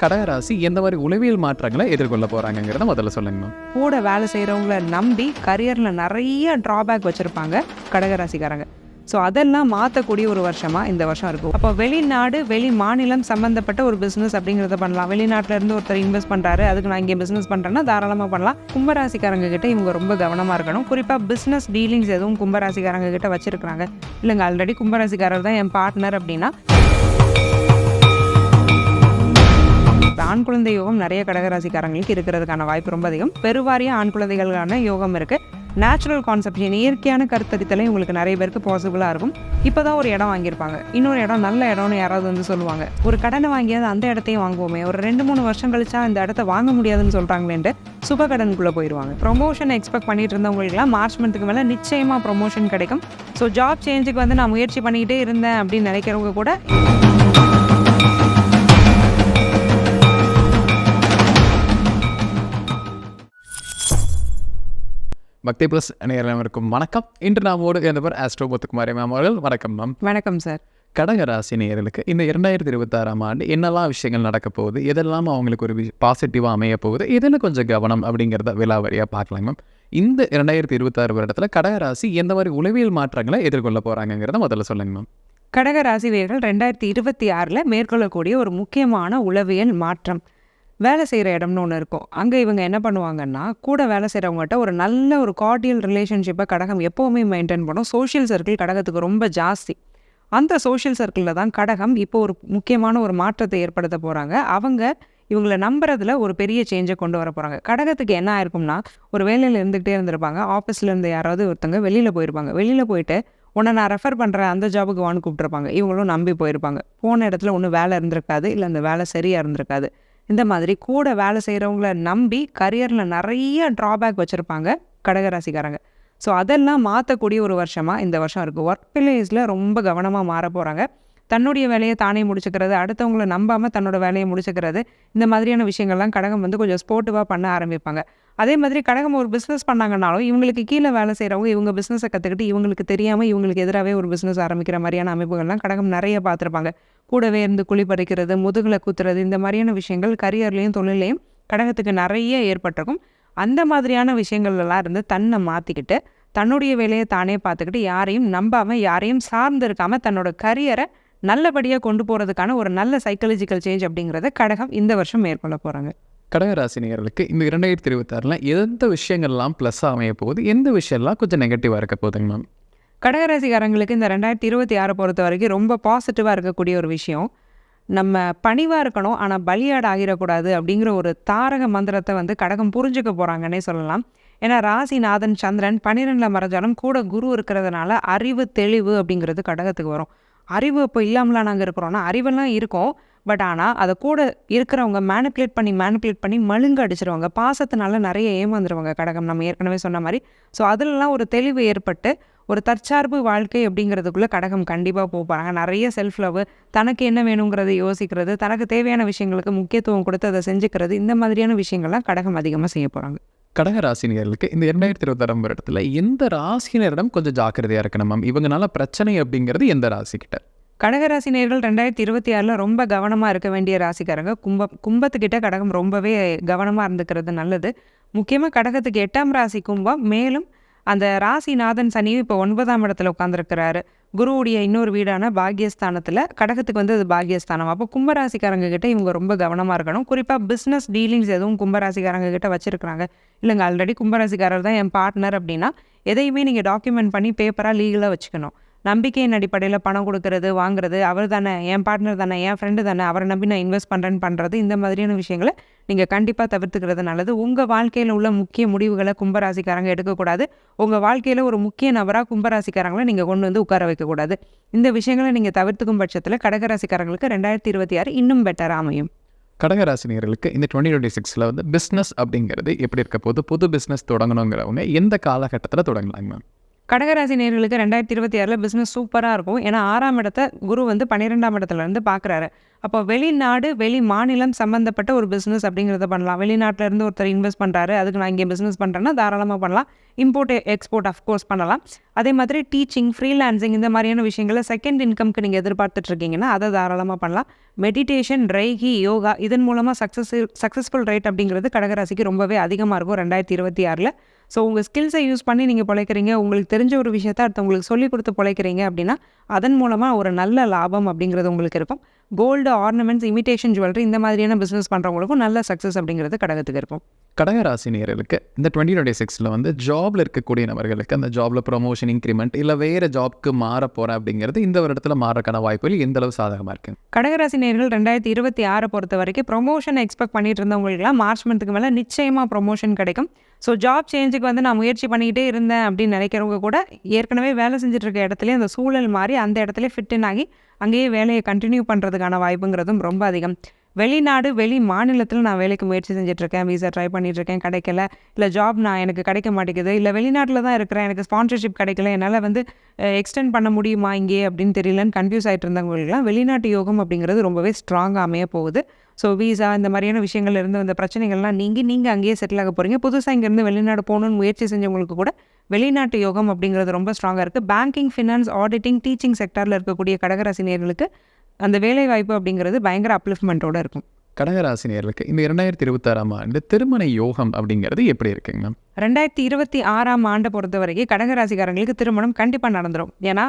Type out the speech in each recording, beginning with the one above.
கடகராசி எந்த மாதிரி உளவியல் மாற்றங்களை எதிர்கொள்ள போறாங்கிறத முதல்ல சொல்லுங்க மேம். கூட வேலை செய்கிறவங்கள நம்பி கரியரில் நிறைய ட்ராபேக் வச்சுருப்பாங்க கடகராசிக்காரங்க. ஸோ அதெல்லாம் மாற்றக்கூடிய ஒரு வருஷமாக இந்த வருஷம் இருக்கும். அப்போ வெளிநாடு வெளி மாநிலம் சம்மந்தப்பட்ட ஒரு பிஸ்னஸ் அப்படிங்கிறத பண்ணலாம். வெளிநாட்டில் இருந்து ஒருத்தர் இன்வெஸ்ட் பண்ணுறாரு, அதுக்கு நான் இங்கே பிஸ்னஸ் பண்ணுறேன்னா தாராளமாக பண்ணலாம். கும்பராசிக்காரங்க கிட்ட இவங்க ரொம்ப கவனமாக இருக்கணும். குறிப்பாக பிஸ்னஸ் டீலிங்ஸ் எதுவும் கும்பராசிக்காரங்க கிட்ட வச்சுருக்காங்க, இல்லைங்க ஆல்ரெடி கும்பராசிக்காரர் தான் என் பார்ட்னர் அப்படின்னா ஆண் குழந்தை யோகம் நிறைய கடகராசிக்காரங்களுக்கு இருக்கிறதுக்கான வாய்ப்பு ரொம்ப அதிகம். பெருவாரியாக ஆண் குழந்தைகளுக்கான யோகம் இருக்குது. நேச்சுரல் கான்செப்ஷன், இயற்கையான கருத்தரித்தலை உங்களுக்கு நிறைய பேருக்கு பாசிபிளாக இருக்கும். இப்போ தான் ஒரு இடம் வாங்கியிருப்பாங்க, இன்னொரு இடம் நல்ல இடம்னு யாராவது வந்து சொல்லுவாங்க. ஒரு கடனை வாங்கியாவது அந்த இடத்தையும் வாங்குவோமே, ஒரு 2-3 வருஷம் கழிச்சா இந்த இடத்த வாங்க முடியாதுன்னு சொல்கிறாங்களேன்ட்டு சுப கடனுக்குள்ளே போயிடுவாங்க. ப்ரொமோஷன் எக்ஸ்பெக்ட் பண்ணிட்டு இருந்தவங்களுக்குலாம் மார்ச் மந்த்துக்கு மேலே நிச்சயமாக ப்ரொமோஷன் கிடைக்கும். ஸோ ஜாப் சேஞ்சுக்கு வந்து நான் முயற்சி பண்ணிக்கிட்டே இருந்தேன் அப்படின்னு நினைக்கிறவங்க கூட பக்தி பிளஸ் நேயர்களுக்கும் வணக்கம். இன்று நாமோடு இருந்தவர் ஆஸ்ட்ரோ முத்துக்குமாரி மேம் அவர்கள். வணக்கம் மேம். வணக்கம் சார். கடகராசி நேயர்களுக்கு இந்த 2026ஆம் ஆண்டு என்னெல்லாம் விஷயங்கள் நடக்க போகுது, எதெல்லாம் அவங்களுக்கு ஒரு பாசிட்டிவாக அமைய போகுது, இதில் கொஞ்சம் கவனம் அப்படிங்கிறத விலாவரியாக பார்க்கலாம் மேம். இந்த 2026 வருடத்தில் கடகராசி எந்த மாதிரி உளவியல் மாற்றங்களை எதிர்கொள்ள போகிறாங்கிறத முதல்ல சொல்லுங்க மேம். கடகராசி வீரர்கள் 2026 மேற்கொள்ளக்கூடிய ஒரு முக்கியமான உளவியல் மாற்றம், வேலை செய்கிற இடம்னு ஒன்று இருக்கும். அங்கே இவங்க என்ன பண்ணுவாங்கன்னா, கூட வேலை செய்கிறவங்ககிட்ட ஒரு நல்ல ஒரு கார்டியல் ரிலேஷன்ஷிப்பை கடகம் எப்போவுமே மெயின்டைன் பண்ணும். சோஷியல் சர்க்கிள் கடகத்துக்கு ரொம்ப ஜாஸ்தி. அந்த சோஷியல் சர்க்கிளில் தான் கடகம் இப்போ ஒரு முக்கியமான ஒரு மாற்றத்தை ஏற்படுத்த போகிறாங்க. அவங்க இவங்களை நம்புறதுல ஒரு பெரிய சேஞ்சை கொண்டு வர போகிறாங்க. கடகத்துக்கு என்ன ஆயிருக்கும்னா, ஒரு வேலையில் இருந்துகிட்டே இருந்திருப்பாங்க. ஆஃபீஸில் இருந்து யாராவது ஒருத்தங்க வெளியில் போயிருப்பாங்க. வெளியில் போயிட்டு உன்னை நான் ரெஃபர் பண்ணுறேன் அந்த ஜாபுக்கு வான்னு கூப்பிட்ருப்பாங்க. இவங்களும் நம்பி போயிருப்பாங்க. போன இடத்துல ஒன்றும் வேலை இருந்திருக்காது, இல்லை அந்த வேலை சரியாக இருந்திருக்காது. இந்த மாதிரி கூட வேலை செய்கிறவங்கள நம்பி கரியரில் நிறைய ட்ராபேக் வச்சுருப்பாங்க கடகராசிக்காரங்க. ஸோ அதெல்லாம் மாற்றக்கூடிய ஒரு வருஷமாக இந்த வருஷம் இருக்குது. ஒர்க் பிளேஸில் ரொம்ப கவனமாக மாற போகிறாங்க. தன்னுடைய வேலையை தானே முடிச்சுக்கிறது, அடுத்தவங்கள நம்பாமல் தன்னோட வேலையை முடிச்சுக்கிறது, இந்த மாதிரியான விஷயங்கள்லாம் கடகம் வந்து கொஞ்சம் ஸ்போர்ட்டிவாக பண்ண ஆரம்பிப்பாங்க. அதே மாதிரி கடகம் ஒரு பிஸ்னஸ் பண்ணாங்கன்னாலும் இவங்களுக்கு கீழே வேலை செய்கிறவங்க இவங்க பிஸ்னஸை கற்றுக்கிட்டு இவங்களுக்கு தெரியாமல் இவங்களுக்கு எதிராகவே ஒரு பிஸ்னஸ் ஆரம்பிக்கிற மாதிரியான அமைப்புகள்லாம் கடகம் நிறைய பார்த்துருப்பாங்க. கூடவே இருந்து குழி பறிக்கிறது, முதுகில் குத்துறது, இந்த மாதிரியான விஷயங்கள் கரியர்லேயும் தொழிலையும் கடகத்துக்கு நிறைய ஏற்பட்டிருக்கும். அந்த மாதிரியான விஷயங்கள்லாம் இருந்து தன்னை மாற்றிக்கிட்டு தன்னுடைய வேலையை தானே பார்த்துக்கிட்டு யாரையும் நம்பாமல் யாரையும் சார்ந்து இருக்காமல் தன்னோட கரியரை நல்லபடியாக கொண்டு போகிறதுக்கான ஒரு நல்ல சைக்காலஜிக்கல் சேஞ்ச் அப்படிங்கிறத கடகம் இந்த வருஷம் மேற்கொள்ள போகிறாங்க. கடகராசி நேயர்களுக்கு இந்த 2026 எந்த விஷயங்கள்லாம் ப்ளஸ்ஸாக அமைய போகுது, எந்த விஷயம்லாம் கொஞ்சம் நெகட்டிவாக இருக்க போகுதுங்க மேம்? கடகராசிக்காரங்களுக்கு இந்த 2026 பொறுத்த வரைக்கும் ரொம்ப பாசிட்டிவாக இருக்கக்கூடிய ஒரு விஷயம், நம்ம பணிவாக இருக்கணும் ஆனால் பலியாடு ஆகிடக்கூடாது அப்படிங்கிற ஒரு தாரக மந்திரத்தை வந்து கடகம் புரிஞ்சுக்க போகிறாங்கன்னே சொல்லலாம். ஏன்னா ராசிநாதன் சந்திரன் 12 மறைஞ்சாலும் கூட குரு இருக்கிறதுனால அறிவு தெளிவு அப்படிங்கிறது கடகத்துக்கு வரும். அறிவு இப்போ இல்லாமலாம் நாங்கள் இருக்கிறோன்னா அறிவெல்லாம் இருக்கும், பட் ஆனால் அதை கூட இருக்கிறவங்க மேனிப்புலேட் பண்ணி மழுங்க அடிச்சிருவாங்க. பாசத்தினால நிறைய ஏமாந்துருவாங்க கடகம், நம்ம ஏற்கனவே சொன்ன மாதிரி. ஸோ அதிலலாம் ஒரு தெளிவு ஏற்பட்டு ஒரு தற்சார்பு வாழ்க்கை அப்படிங்கிறதுக்குள்ளே கடகம் கண்டிப்பாக போகிறாங்க. நிறைய செல்ஃப் லவ், தனக்கு என்ன வேணுங்கிறத யோசிக்கிறது, தனக்கு தேவையான விஷயங்களுக்கு முக்கியத்துவம் கொடுத்து அதை செஞ்சுக்கிறது, இந்த மாதிரியான விஷயங்கள்லாம் கடகம் அதிகமாக செய்ய போகிறாங்க. கடகராசினியர்களுக்கு இந்த 2026 வருடத்தில் எந்த ராசினரிடம் கொஞ்சம் ஜாக்கிரதையாக இருக்கணும் மேம்? இவங்கனால பிரச்சனை அப்படிங்கிறது எந்த ராசிக்கிட்ட? கடகராசினியர்கள் 2026 ரொம்ப கவனமாக இருக்க வேண்டிய ராசிக்காரங்க கும்பத்துக்கிட்ட கடகம் ரொம்பவே கவனமாக இருந்துக்கிறது நல்லது. முக்கியமாக கடகத்துக்கு 8ஆம் ராசி கும்பம். மேலும் அந்த ராசிநாதன் சனியும் இப்போ 9ஆம் இடத்துல உட்காந்துருக்கிறாரு. குருவுடைய இன்னொரு வீடான பாக்யஸ்தானத்தில், கடகத்துக்கு வந்து அது பாக்யஸ்தானம். அப்போ கும்பராசிக்காரங்க கிட்ட இவங்க ரொம்ப கவனமாக இருக்கணும். குறிப்பாக பிஸ்னஸ் டீலிங்ஸ் எதுவும் கும்பராசிக்காரங்க கிட்ட வச்சுருக்காங்க, இல்லைங்க ஆல்ரெடி கும்பராசிக்காரர் தான் என் பார்ட்னர் அப்படின்னா எதையுமே நீங்கள் டாக்குமெண்ட் பண்ணி பேப்பராக லீகலாக வச்சுக்கணும். நம்பிக்கையின் அடிப்படையில் பணம் கொடுக்கறது வாங்குறது, அவர் தானே என் பார்ட்னர் தானே என் ஃப்ரெண்டு தானே அவரை நம்பி நான் இன்வெஸ்ட் பண்ணுறது, இந்த மாதிரியான விஷயங்களை நீங்கள் கண்டிப்பாக தவிர்த்துக்கிறது நல்லது. உங்கள் வாழ்க்கையில் உள்ள முக்கிய முடிவுகளை கும்பராசிக்காரங்க எடுக்கக்கூடாது. உங்கள் வாழ்க்கையில் ஒரு முக்கிய நபராக கும்பராசிக்காரங்களை நீங்கள் கொண்டு வந்து உட்கார வைக்கக்கூடாது. இந்த விஷயங்களை நீங்கள் தவிர்த்துக்கும் பட்சத்தில் கடகராசிக்காரங்களுக்கு 2026 இன்னும் பெட்டராக அமையும். கடகராசினியர்களுக்கு இந்த 2026 வந்து பிஸ்னஸ் அப்படிங்கிறது எப்படி இருக்க போது, புது பிஸ்னஸ் தொடங்கணுங்கிறவங்க எந்த காலகட்டத்தில் தொடங்கலாங்க மேம்? கடகராசி நேயர்களுக்கு 2026 பிஸ்னஸ் சூப்பராக இருக்கும். ஏன்னா 6ஆம் இடத்த குரு வந்து 12ஆம் இடத்துலேருந்து பார்க்குறாரு. அப்போ வெளிநாடு, வெளி மாநிலம் சம்மந்தப்பட்ட ஒரு பிஸ்னஸ் அப்படிங்கிறத பண்ணலாம். வெளிநாட்டில இருந்து ஒருத்தர் இன்வெஸ்ட் பண்ணுறாரு, அதுக்கு நான் இங்கே பிஸ்னஸ் பண்ணுறேன்னா தாராளமாக பண்ணலாம். இம்போர்ட், எக்ஸ்போர்ட் அஃப்கோர்ஸ் பண்ணலாம். அதே மாதிரி டீச்சிங், ஃப்ரீலான்சிங் இந்த மாதிரியான விஷயங்களை செகண்ட் இன்கம்க்கு நீங்கள் எதிர்பார்த்துட்டு இருக்கீங்கன்னா அதை தாராளமாக பண்ணலாம். மெடிடேஷன், ரெய்கி, யோகா இதன் மூலமாக சக்ஸஸ்ஃபுல் ரேட் அப்படிங்கிறது கடகராசிக்கு ரொம்பவே அதிகமாக இருக்கும் 2026. ஸோ உங்கள் ஸ்கில்ஸை யூஸ் பண்ணி நீங்கள் பிழைக்கிறீங்க, உங்களுக்கு தெரிஞ்ச ஒரு விஷயத்தை அடுத்தவங்களுக்கு சொல்லிக் கொடுத்து பிழைக்கிறீங்க அப்படின்னா அதன் மூலமாக ஒரு நல்ல லாபம் அப்படிங்கிறது உங்களுக்கு இருக்கும். கோல்டு, ஆர்னமெண்ட்ஸ், இமிடேஷன் ஜுவல்லரி இந்த மாதிரியான பிஸ்னஸ் பண்ணுறவங்களுக்கும் நல்ல சக்ஸஸ் அப்படிங்கிறது கடகத்துக்கு இருக்கும். கடகராசி நேயர்களுக்கு இந்த 2026 வந்து ஜாப்ல இருக்கக்கூடிய நபர்களுக்கு அந்த ஜாப்ல ப்ரொமோஷன், இன்க்ரிமெண்ட் இல்லை வேறு ஜாப்க்கு மாற போகிறேன் அப்படிங்கிறது இந்த வருடத்தில் மாறக்கான வாய்ப்புகள் எந்த அளவு சாதகமாக இருக்கு? கடகராசி நேயர்கள் 2026 பொறுத்த வரைக்கும் ப்ரொமோஷன் எக்ஸ்பெக்ட் பண்ணிட்டு இருந்தவங்களுக்குலாம் மார்ச் மந்த்துக்கு மேலே நிச்சயமாக ப்ரொமோஷன் கிடைக்கும். ஸோ ஜாப் சேஞ்சுக்கு வந்து நான் முயற்சி பண்ணிக்கிட்டே இருந்தேன் அப்படின்னு நினைக்கிறவங்க கூட ஏற்கனவே வேலை செஞ்சுட்டு இருக்க இடத்துல அந்த சூழல் மாறி அந்த இடத்துல ஃபிட்டின் ஆகி அங்கேயே வேலையை கண்டினியூ பண்ணுறதுக்கான வாய்ப்புங்கிறதும் ரொம்ப அதிகம். வெளிநாடு, வெளி மாநிலத்தில் நான் வேலைக்கு முயற்சி செஞ்சிட்ருக்கேன், வீசா ட்ரை பண்ணிகிட்ருக்கேன், கிடைக்கல, இல்லை ஜாப் எனக்கு கிடைக்க மாட்டேங்குது, இல்லை வெளிநாட்டில் தான் இருக்கிறேன், எனக்கு ஸ்பான்சர்ஷிப் கிடைக்கல, என்னால் வந்து எக்ஸ்டெண்ட் பண்ண முடியுமா இங்கே அப்படின்னு தெரியலன்னு கன்ஃபியூஸ் ஆகிட்டு இருந்தவங்களுக்குலாம் வெளிநாட்டு யோகம் அப்படிங்கிறது ரொம்பவே ஸ்ட்ராங்காக அமைய போகுது. ஸோ வீசா இந்த மாதிரியான விஷயங்கள்ல இருந்து அந்த பிரச்சனைகள்லாம் நீங்கள் அங்கேயே செட்டில் ஆக போகிறீங்க. புதுசாக இங்கேருந்து வெளிநாடு போகணுன்னு முயற்சி செஞ்சவங்களுக்கு கூட வெளிநாட்டு யோகம் அப்படிங்கிறது ரொம்ப ஸ்ட்ராங்காக இருக்குது. பேங்கிங், ஃபினான்ஸ், ஆடிட்டிங், டீச்சிங் செக்டரில் இருக்கக்கூடிய கடகராசி நேயர்களுக்கு அந்த வேலை வாய்ப்பு அப்படிங்கிறது பயங்கர அப்லிஃப்ட்மெண்ட்டோட இருக்கும். கடகராசி நேயர்களுக்கு இந்த 2026 ஆண்டு திருமண யோகம் அப்படிங்கிறது எப்படி இருக்குங்க மேம்? 2026 ஆண்டை பொறுத்த வரைக்கும் கடகராசிக்காரங்களுக்கு திருமணம் கண்டிப்பாக நடந்துடும். ஏன்னா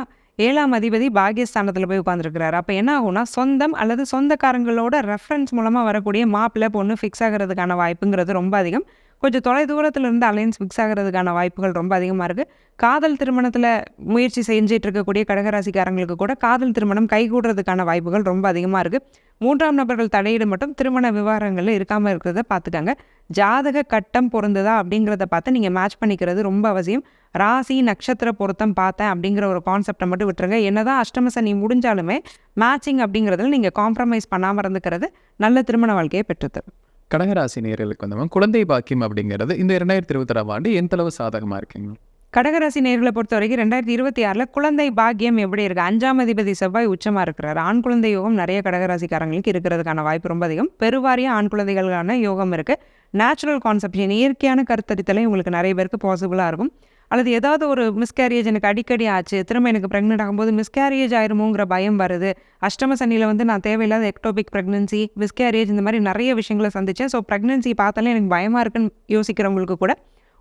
7ஆம் அதிபதி பாகியஸ்தானத்தில் போய் உட்காந்துருக்கிறாரு. அப்போ என்ன ஆகும்னா சொந்தம் அல்லது சொந்தக்காரங்களோட ரெஃபரன்ஸ் மூலமாக வரக்கூடிய மாப்பிள்ளை பொண்ணு ஃபிக்ஸ் ஆகிறதுக்கான வாய்ப்புங்கிறது ரொம்ப அதிகம். கொஞ்சம் தொலை தூரத்தில் இருந்து அலையன்ஸ் ஃபிக்ஸ் ஆகிறதுக்கான வாய்ப்புகள் ரொம்ப அதிகமாக இருக்குது. காதல் திருமணத்தில் முயற்சி செஞ்சிட்டு இருக்கக்கூடிய கடகராசிக்காரங்களுக்கு கூட காதல் திருமணம் கைகூடுறதுக்கான வாய்ப்புகள் ரொம்ப அதிகமாக இருக்குது. 3ஆம் நபர்கள் தலையீடு மட்டும் திருமண விவகாரங்களில் இருக்காமல் இருக்கிறத பார்த்துக்கங்க. ஜாதக கட்டம் பொருந்துதா அப்படிங்கிறத பார்த்து நீங்கள் மேட்ச் பண்ணிக்கிறது ரொம்ப அவசியம். ராசி, நட்சத்திர பொருத்தம் பார்த்தேன் அப்படிங்கிற ஒரு கான்செப்டை மட்டும் விட்டுருங்க. என்னதான் அஷ்டம சனி முடிஞ்சாலுமே மேட்சிங் அப்படிங்கிறதுல நீங்கள் காம்ப்ரமைஸ் பண்ணாமல் இருந்துக்கிறது நல்ல திருமண வாழ்க்கையை பெற்றுத்தரும். கடகராசி நேயர்களுக்கு வந்து குழந்தை பாக்கியம் அப்படிங்கிறது இந்த 2026 ஆண்டு எந்த அளவு சாதகமாக இருக்குங்க? கடகராசி நேயர்களை பொறுத்த வரைக்கும் 2026 குழந்தை பாக்கியம் எப்படி இருக்குது? 5ஆம் அதிபதி செவ்வாய் உச்சமாக இருக்கிறார். ஆண் குழந்தை யோகம் நிறைய கடகராசிக்காரங்களுக்கு இருக்கிறதுக்கான வாய்ப்பு ரொம்ப அதிகம். பெருவாரிய ஆண் குழந்தைகளுக்கான யோகம் இருக்குது. நேச்சுரல் கான்செப்ஷன், இயற்கையான கருத்தரித்தலை உங்களுக்கு நிறைய பேருக்கு பாசிபிளாக இருக்கும். அல்லது ஏதாவது ஒரு மிஸ்கேரியேஜ் எனக்கு அடிக்கடி ஆச்சு, திரும்ப எனக்கு ப்ரெக்னென்ட் ஆகும்போது மிஸ்கேரியேஜ் ஆயிருமோங்கிற பயம் வருது. அஷ்டம சனியில் வந்து நான் தேவையில்லாத எக்டோபிக் ப்ரெக்னன்சி, மிஸ்கேரியேஜ் இந்த மாதிரி நிறைய விஷயங்களை சந்தித்தேன். ஸோ ப்ரெக்னன்சி பார்த்தாலே எனக்கு பயமாக இருக்குன்னு யோசிக்கிறவங்களுக்கு கூட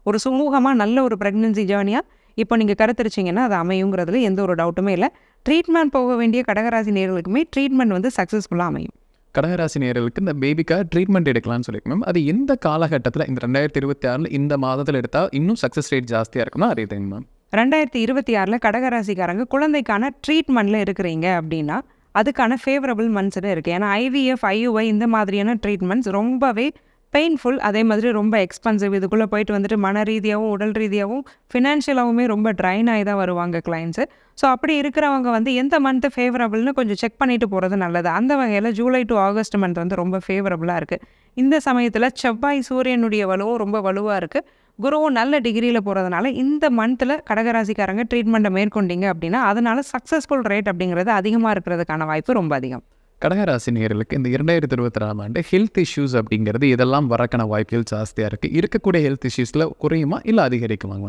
ஒரு சுமூகமாக நல்ல ஒரு ப்ரெக்னன்சி ஜேர்னியாக இப்போ நீங்கள் கருத்தரிச்சிங்கன்னா அது அமையுங்கிறதுல எந்த ஒரு டவுட்டுமே இல்லை. ட்ரீட்மெண்ட் போக வேண்டிய கடகராசி நேயர்களுக்குமே ட்ரீட்மெண்ட் வந்து சக்ஸஸ்ஃபுல்லாக அமையும். கடகராசி நேயர்களுக்கு இந்த பேபிக்காக ட்ரீட்மெண்ட் எடுக்கலாம்னு சொல்லியிருக்கோம் மேம். அது எந்த காலகட்டத்தில் இந்த 2026 இந்த மாதத்தில் எடுத்தால் இன்னும் சக்ஸஸ் ரேட் ஜாஸ்தியாக இருக்கும்னா அது எதுங்க மேம்? 2026 கடகராசிக்காரங்க குழந்தைக்கான ட்ரீட்மெண்ட்டில் இருக்கிறீங்க அப்படின்னா அதுக்கான ஃபேவரபிள் மந்த்ஸ்னு இருக்குது. ஏன்னா IVF, IUI இந்த மாதிரியான ட்ரீட்மெண்ட்ஸ் ரொம்பவே பெயின்ஃபுல், அதே மாதிரி ரொம்ப எக்ஸ்பென்சிவ். இதுக்குள்ளே போயிட்டு வந்துட்டு மன ரீதியாகவும் உடல் ரீதியாகவும் ஃபினான்ஷியலாகவுமே ரொம்ப ட்ரைன் ஆகி தான் வருவாங்க கிளைண்ட்ஸு. ஸோ அப்படி இருக்கிறவங்க வந்து எந்த மந்த்து ஃபேவரபிள்னு கொஞ்சம் செக் பண்ணிட்டு போகிறது நல்லது. அந்த வகையில் ஜூலை டு ஆகஸ்ட் மந்த் வந்து ரொம்ப ஃபேவரபுளாக இருக்குது. இந்த சமயத்தில் செவ்வாய் சூரியனுடைய வலுவும் ரொம்ப வலுவாக இருக்குது. குருவும் நல்ல டிகிரியில் போகிறதுனால இந்த மந்தில் கடகராசிக்காரங்க ட்ரீட்மெண்ட்டை மேற்கொண்டீங்க அப்படின்னா அதனால் சக்ஸஸ்ஃபுல் ரேட் அப்படிங்கிறது அதிகமாக இருக்கிறதுக்கான வாய்ப்பு ரொம்ப அதிகம். கடகராசி நேயர்களுக்கு இந்த 2026 ஆண்டு ஹெல்த் இஷ்யூஸ் அப்படிங்கிறது இதெல்லாம் வரக்கான வாய்ப்புகள் ஜாஸ்தியாக இருக்குது. இருக்கக்கூடிய ஹெல்த் இஷ்யூஸில் குறையுமா இல்லை அதிகரிக்குமாங்க?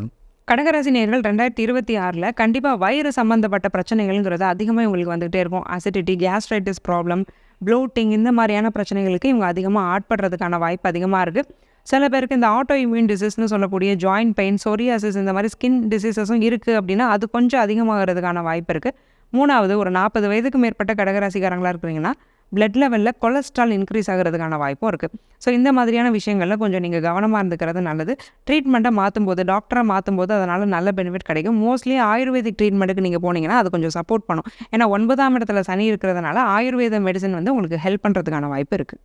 கடகராசி நேயர்கள் 2026 கண்டிப்பாக வயிறு சம்மந்தப்பட்ட பிரச்சனைகள்ங்கிறது அதிகமாக இவங்களுக்கு வந்துகிட்டே இருக்கும். அசிடிட்டி, கேஸ்ட்ரைட்டிஸ் ப்ராப்ளம், ப்ளோட்டிங் இந்த மாதிரியான பிரச்சனைகளுக்கு இவங்க அதிகமாக ஆட்படுறதுக்கான வாய்ப்பு அதிகமாக இருக்குது. சில பேருக்கு இந்த ஆட்டோ இம்யூன் டிசீஸ்னு சொல்லக்கூடிய ஜாயிண்ட் பெயின், சொரியாசிஸ் இந்த மாதிரி ஸ்கின் டிசீசஸும் இருக்குது அப்படின்னா அது கொஞ்சம் அதிகமாகிறதுக்கான வாய்ப்பு இருக்குது. 3வது, ஒரு 40 வயதுக்கு மேற்பட்ட கடகராசிக்காரங்களாக இருக்கிறீங்கன்னா பிளட் லெவலில் கொலஸ்ட்ரால் இன்க்ரீஸ் ஆகிறதுக்கான வாய்ப்பும் இருக்குது. ஸோ இந்த மாதிரியான விஷயங்களில் கொஞ்சம் நீங்கள் கவனமாக இருந்துக்கிறது நல்லது. ட்ரீட்மெண்ட்டை மாற்றும்போது, டாக்டரை மாற்றும்போது அதனால் நல்ல பெனிஃபிட் கிடைக்கும். மோஸ்ட்லி ஆயுர்வேதிக் ட்ரீட்மெண்ட்டுக்கு நீங்கள் போனீங்கன்னா அது கொஞ்சம் சப்போர்ட் பண்ணும். ஏன்னா 9ஆம் இடத்துல சனி இருக்கிறதுனால ஆயுர்வேத மெடிசன் வந்து உங்களுக்கு ஹெல்ப் பண்ணுறதுக்கான வாய்ப்பு இருக்குது.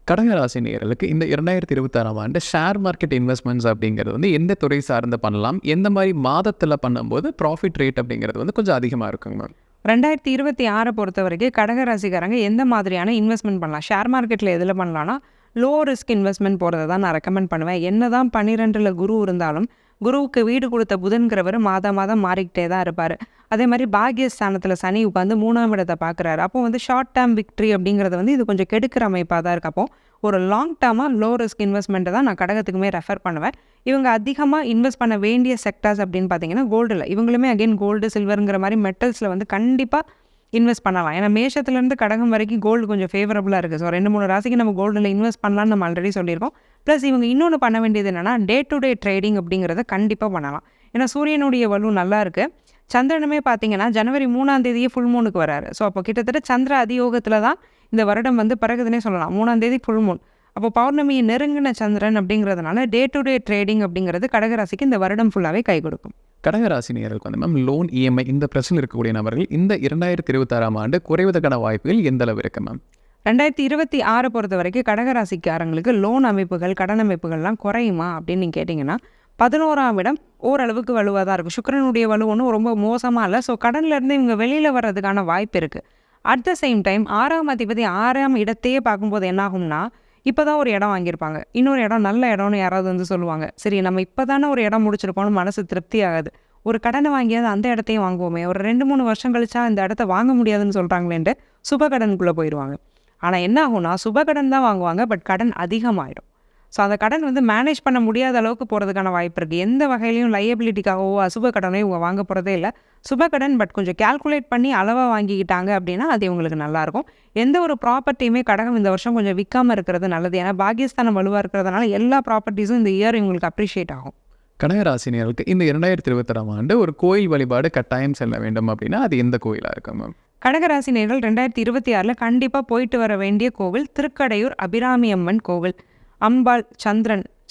கடகராசி நேயர்களுக்கு இந்த 2026 ஆண்டு ஷேர் மார்க்கெட் இன்வெஸ்ட்மெண்ட்ஸ் அப்படிங்கிறது வந்து எந்த துறை சார்ந்து பண்ணலாம், எந்த மாதிரி மாதத்தில் பண்ணும்போது ப்ராஃபிட் ரேட் அப்படிங்கிறது வந்து கொஞ்சம் அதிகமாக இருக்குங்க மேம்? 2026 பொறுத்த வரைக்கும் கடகராசிக்காரங்க எந்த மாதிரியான இன்வெஸ்ட்மெண்ட் பண்ணலாம்? ஷேர் மார்க்கெட்டில் எதில் பண்ணலான்னா லோ ரிஸ்க் இன்வெஸ்ட்மெண்ட் போகிறத தான் நான் ரெக்கமெண்ட் பண்ணுவேன். என்ன தான் 12ல் குரு இருந்தாலும் குருவுக்கு வீடு கொடுத்த புதன்கிறவர் மாதம் மாதம் மாறிக்கிட்டே தான் இருப்பார். அதே மாதிரி பாக்யஸ்தானத்தில் சனி உட்காந்து 3ஆம் இடத்தை பார்க்குறாரு. அப்போ வந்து ஷார்ட் டேர்ம் விக்ட்ரி அப்படிங்கிறது வந்து இது கொஞ்சம் கெடுக்கிற அமைப்பாக தான் இருக்கு. அப்போ ஒரு லாங் டேர்மாக லோ ரிஸ்க் இன்வெஸ்ட்மெண்ட்டை தான் நான் கடகத்துக்குமே ரெஃபர் பண்ணுவேன். இவங்க அதிகமாக இன்வெஸ்ட் பண்ண வேண்டிய செக்டார்ஸ் அப்படின்னு பார்த்தீங்கன்னா கோல்டில். இவங்களுமே அகைன் கோல்டு சில்வருங்கிற மாதிரி மெட்டல்ஸில் வந்து கண்டிப்பாக இன்வெஸ்ட் பண்ணலாம். ஏன்னா மேஷத்துலேருந்து கடகம் வரைக்கும் கோல்டு கொஞ்சம் ஃபேவரபுளாக இருக்குது. ஸோ 2-3 ராசிக்கு நம்ம கோல்டில் இன்வெஸ்ட் பண்ணலாம்னு நம்ம ஆல்ரெடி சொல்லியிருக்கோம். ப்ளஸ் இவங்க இன்னொன்று பண்ண வேண்டியது என்னென்னா டே டு டே ட்ரேடிங் அப்படிங்கிறத கண்டிப்பாக பண்ணலாம். ஏன்னா சூரியனுடைய வலு நல்லா இருக்குது. சந்திரனுமே பார்த்தீங்கன்னா ஜனவரி 3ஆம் தேதியே ஃபுல் மூனுக்கு வராரு. ஸோ அப்போ கிட்டத்தட்ட சந்திர அதியோகத்தில் தான் இந்த வருடம் வந்து பிறகுதுன்னே சொல்லலாம். 3ஆம் தேதி ஃபுல் மூன். அப்போ பௌர்ணமியை நெருங்கின சந்திரன் அப்படிங்கிறதுனால டே டு டே ட்ரேடிங் அப்படிங்கிறது கடகராசிக்கு இந்த வருடம் ஃபுல்லாகவே கை கொடுக்கும். கடகராசி நேயர்களுக்கு வந்து மேம் லோன் இஎம்ஐ இந்த பிரச்சனை இருக்கக்கூடிய நபர்கள் இந்த 2026ஆம் ஆண்டு குறைவதற்கான வாய்ப்புகள் எந்த அளவு இருக்கு மேம்? 2026 பொறுத்த வரைக்கும் கடகராசிக்காரங்களுக்கு லோன் அமைப்புகள் கடன் அமைப்புகள்லாம் குறையுமா அப்படின்னு நீங்கள் கேட்டிங்கன்னா 11ஆம் இடம் ஓரளவுக்கு வலுவாக தான் இருக்கும். சுக்கிரனுடைய வலு ஒன்றும் ரொம்ப மோசமாக இல்லை. ஸோ கடன்லேருந்து இவங்க வெளியில் வர்றதுக்கான வாய்ப்பு இருக்குது. அட் த சேம் டைம் 6ஆம் அதிபதி 6ஆம் இடத்தையே பார்க்கும்போது என்னாகும்னா இப்போ தான் ஒரு இடம் வாங்கியிருப்பாங்க. இன்னொரு இடம் நல்ல இடம்னு யாராவது வந்து சொல்லுவாங்க. சரி நம்ம இப்போ தானே ஒரு இடம் முடிச்சிருக்கோம்னு மனசு திருப்தி ஆகாது. ஒரு கடனை வாங்கியாவது அந்த இடத்தையும் வாங்குவோமே, ஒரு 2-3 வருஷம் கழிச்சா இந்த இடத்த வாங்க முடியாதுன்னு சொல்கிறாங்களேன்ட்டு சுபகடனுக்குள்ளே போயிடுவாங்க. ஆனால் என்ன ஆகும்னா சுபகடன் தான் வாங்குவாங்க, பட் கடன் அதிகமாகிடும். ஸோ அந்த கடன் வந்து மேனேஜ் பண்ண முடியாத அளவுக்கு போகிறதுக்கான வாய்ப்பு இருக்குது. எந்த வகையிலையும் லையபிலிட்டிக்காகவோ அசுப கடனோ இவங்க வாங்க போகிறதே இல்லை. சுபகடன் பட் கொஞ்சம் கேல்குலேட் பண்ணி அளவாக வாங்கிக்கிட்டாங்க அப்படின்னா அது இவங்களுக்கு நல்லாயிருக்கும். எந்த ஒரு ப்ராப்பர்ட்டியுமே கடகம் இந்த வருஷம் கொஞ்சம் விற்காமல் இருக்கிறது நல்லது. ஏன்னா பாகிஸ்தானம் வலுவாக இருக்கிறதுனால எல்லா ப்ராப்பர்ட்டிஸும் இந்த இயர் இவங்களுக்கு அப்ரிஷியேட் ஆகும். கடகராசினியர்களுக்கு இந்த 2026ஆம் ஆண்டு ஒரு கோயில் வழிபாடு கட்டாயம் செல்ல வேண்டும் அப்படின்னா அது எந்த கோயிலாக இருக்கும் மேம்? கடகராசி நேயர்கள் 2026 கண்டிப்பாக போயிட்டு வர வேண்டிய கோவில் திருக்கடையூர் அபிராமி அம்மன் கோவில். அம்பாள்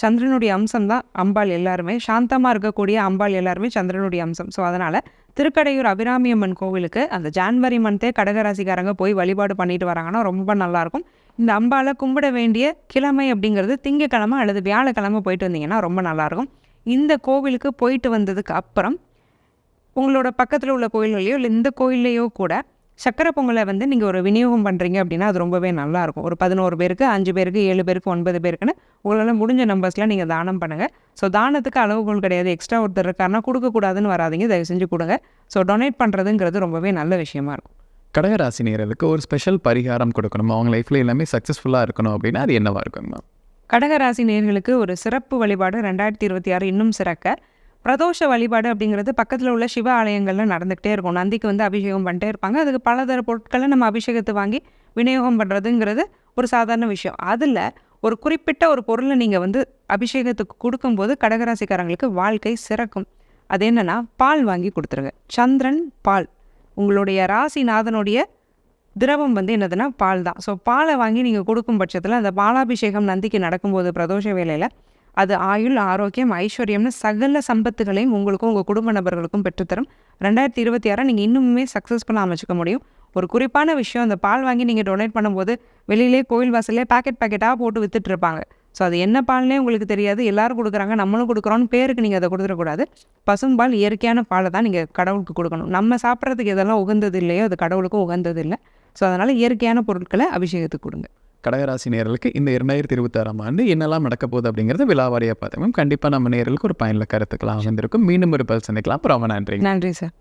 சந்திரனுடைய அம்சம் தான் அம்பாள். எல்லாருமே சாந்தமாக இருக்கக்கூடிய அம்பாள் எல்லாருமே சந்திரனுடைய அம்சம். ஸோ அதனால் திருக்கடையூர் அபிராமி அம்மன் கோவிலுக்கு அந்த ஜான்வரி மந்த்தே கடகராசிக்காரங்க போய் வழிபாடு பண்ணிட்டு வராங்கன்னா ரொம்ப நல்லாயிருக்கும். இந்த அம்பாளை கும்பிட வேண்டிய கிழமை அப்படிங்கிறது திங்கக்கிழமை அல்லது வியாழக்கிழமை போயிட்டு வந்தீங்கன்னா ரொம்ப நல்லாயிருக்கும். இந்த கோவிலுக்கு போயிட்டு வந்ததுக்கு அப்புறம் உங்களோட பக்கத்தில் உள்ள கோயில்களையோ இல்லை இந்த கோயில்லையோ கூட சக்கரை பொங்கலை வந்து நீங்கள் ஒரு விநியோகம் பண்ணுறீங்க அப்படின்னா அது ரொம்பவே நல்லாயிருக்கும். ஒரு 11 பேருக்கு 5 பேருக்கு 7 பேருக்கு 9 பேருக்குன்னு உங்களால் முடிஞ்ச நம்பர்ஸில் நீங்கள் தானம் பண்ணுங்கள். ஸோ தானத்துக்கு அளவுகோல் கிடையாது. எக்ஸ்ட்ரா ஒருத்தர் இருக்காருன்னா கொடுக்கக்கூடாதுன்னு வராதிங்க, தயவு செஞ்சு கொடுங்க. ஸோ டொனேட் பண்ணுறதுங்கிறது ரொம்பவே நல்ல விஷயமா இருக்கும். கடகராசினியர்களுக்கு ஒரு ஸ்பெஷல் பரிகாரம் கொடுக்கணும், அவங்க லைஃப்பில் எல்லாமே சக்ஸஸ்ஃபுல்லாக இருக்கணும் அப்படின்னா அது என்னவாக இருக்குங்க? கடகராசி நேயர்களுக்கு ஒரு சிறப்பு வழிபாடு 2026 இன்னும் சிறக்க பிரதோஷ வழிபாடு அப்படிங்கிறது பக்கத்தில் உள்ள சிவ ஆலயங்களில் நடந்துகிட்டே இருக்கும். நந்திக்கு வந்து அபிஷேகம் பண்ணிட்டே இருப்பாங்க. அதுக்கு பலதர பொருட்களை நம்ம அபிஷேகத்தை வாங்கி விநியோகம் பண்ணுறதுங்கிறது ஒரு சாதாரண விஷயம். அதில் ஒரு குறிப்பிட்ட ஒரு பொருளை நீங்கள் வந்து அபிஷேகத்துக்கு கொடுக்கும்போது கடகராசிக்காரங்களுக்கு வாழ்க்கை சிறக்கும். அது என்னென்னா பால் வாங்கி கொடுத்துருங்க. சந்திரன் பால், உங்களுடைய ராசிநாதனுடைய திரவம் வந்து என்னதுன்னா பால் தான். ஸோ பாலை வாங்கி நீங்கள் கொடுக்கும் பட்சத்தில் அந்த பாலாபிஷேகம் நந்திக்கு நடக்கும்போது பிரதோஷ வேளையில் அது ஆயுள் ஆரோக்கியம் ஐஸ்வர்யம்னு சகல சம்பத்துகளையும் உங்களுக்கும் உங்கள் குடும்ப நபர்களுக்கும் பெற்றுத்தரும். 2026 நீங்கள் இன்னுமே சக்ஸஸ்ஃபுல்லாக அமைச்சிக்க முடியும். ஒரு குறிப்பான விஷயம், அந்த பால் வாங்கி நீங்கள் டொனேட் பண்ணும்போது வெளியிலே கோயில் வாசல்லே பேக்கெட்டாக போட்டு வித்துட்டு இருப்பாங்க. ஸோ அது என்ன பால்னே உங்களுக்கு தெரியாது. எல்லாரும் கொடுக்குறாங்க, நம்மளும் கொடுக்குறோன்னு பேருக்கு நீங்கள் அதை கொடுத்துடக்கூடாது. பசும்பால் இயற்கையான பாலை தான் நீங்கள் கடவுளுக்கு கொடுக்கணும். நம்ம சாப்பிட்றதுக்கு எதெல்லாம் உகந்தது இல்லையோ அது கடவுளுக்கும் உகந்தது இல்லை. ஸோ அதனால் இயற்கையான பொருட்களை அபிஷேகத்துக்கு கொடுங்க. கடகராசி நேயர்களுக்கு இந்த 2026ஆம் ஆண்டு என்னெல்லாம் நடக்க போகுது அப்படிங்கிறத விலாவாரியாக பார்த்தோம். கண்டிப்பாக நம்ம நேயர்களுக்கு ஒரு பயனுள்ள கருத்துக்களாக வந்திருக்கும். மீண்டும் ஒரு பல் சந்திக்கலாம். ரொம்ப நன்றி. நன்றி சார்.